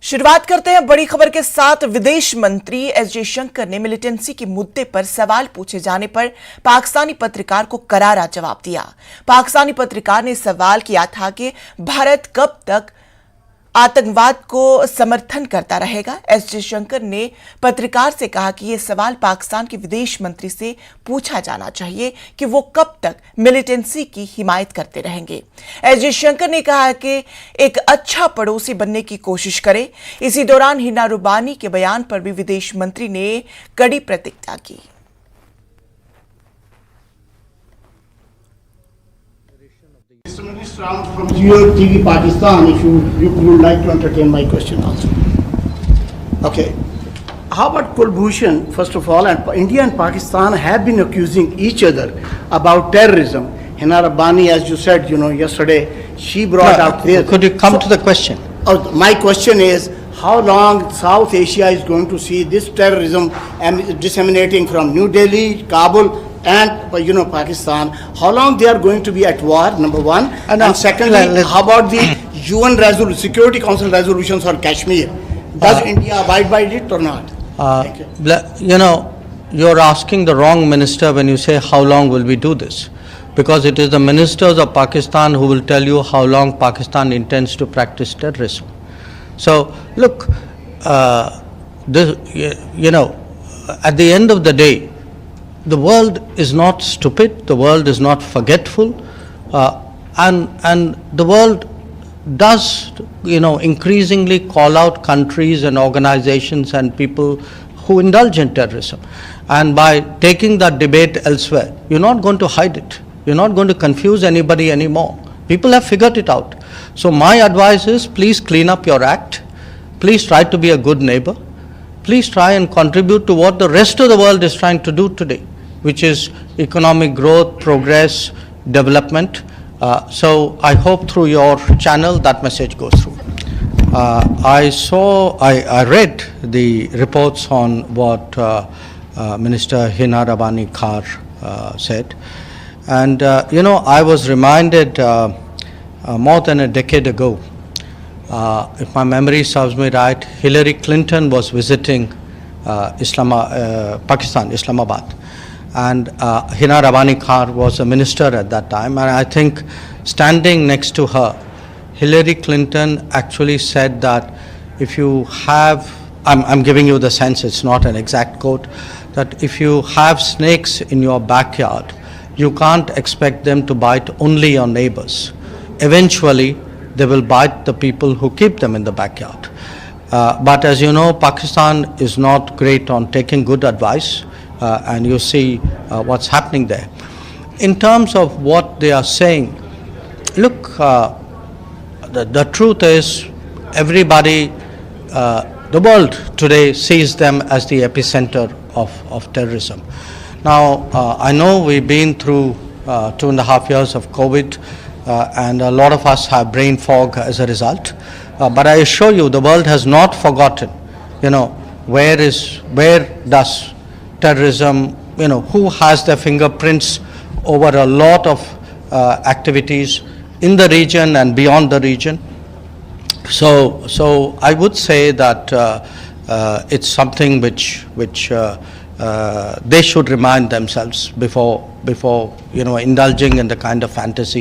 शुरुआत करते हैं बड़ी खबर के साथ। विदेश मंत्री एस जयशंकर ने मिलिटेंसी के मुद्दे पर सवाल पूछे जाने पर पाकिस्तानी पत्रकार को करारा जवाब दिया। पाकिस्तानी पत्रकार ने सवाल किया था कि भारत कब तक आतंकवाद को समर्थन करता रहेगा। एस जयशंकर ने पत्रकार से कहा कि यह सवाल पाकिस्तान के विदेश मंत्री से पूछा जाना चाहिए कि वो कब तक मिलिटेंसी की हिमायत करते रहेंगे। एस जयशंकर ने कहा कि एक अच्छा पड़ोसी बनने की कोशिश करे। इसी दौरान हिना रबानी के बयान पर भी विदेश मंत्री ने कड़ी प्रतिक्रिया की। Mr. Minister, I'm from TV Pakistan. If you would like to entertain my question also. Okay. How about Kulbhushan? First of all, and India and Pakistan have been accusing each other about terrorism. Hina Rabbani, as you said, yesterday, she brought out this. Could you come to the question? My question is, how long South Asia is going to see this terrorism and disseminating from New Delhi, Kabul, and Pakistan? How long they are going to be at war? Number one, and secondly, how about the UN Security Council resolutions on Kashmir? Does India abide by it or not? Thank you. You're asking the wrong minister when you say how long will we do this, because it is the ministers of Pakistan who will tell you how long Pakistan intends to practice terrorism. So look, at the end of the day, the world is not stupid, the world is not forgetful, and the world does, increasingly call out countries and organizations and people who indulge in terrorism. And by taking that debate elsewhere, you're not going to hide it. You're not going to confuse anybody anymore. People have figured it out. So my advice is, please clean up your act. Please try to be a good neighbor. Please try and contribute to what the rest of the world is trying to do today, which is economic growth, progress, development. So I hope through your channel that message goes through. I read the reports on what Minister Hina Rabani Khar said. And, I was reminded more than a decade ago, if my memory serves me right, Hillary Clinton was visiting Pakistan, Islamabad. And Hina Rabani Khar was a minister at that time. And I think standing next to her, Hillary Clinton actually said that if you have, I'm giving you the sense, it's not an exact quote, that if you have snakes in your backyard, you can't expect them to bite only your neighbors. Eventually, they will bite the people who keep them in the backyard. But as you know, Pakistan is not great on taking good advice, and you see what's happening there. In terms of what they are saying, look, the truth is everybody, the world today sees them as the epicenter of terrorism. Now, I know we've been through 2.5 years of COVID, and a lot of us have brain fog as a result. But I assure you, the world has not forgotten, where does terrorism, who has their fingerprints over a lot of activities in the region and beyond the region. So I would say that it's something which they should remind themselves before indulging in the kind of fantasy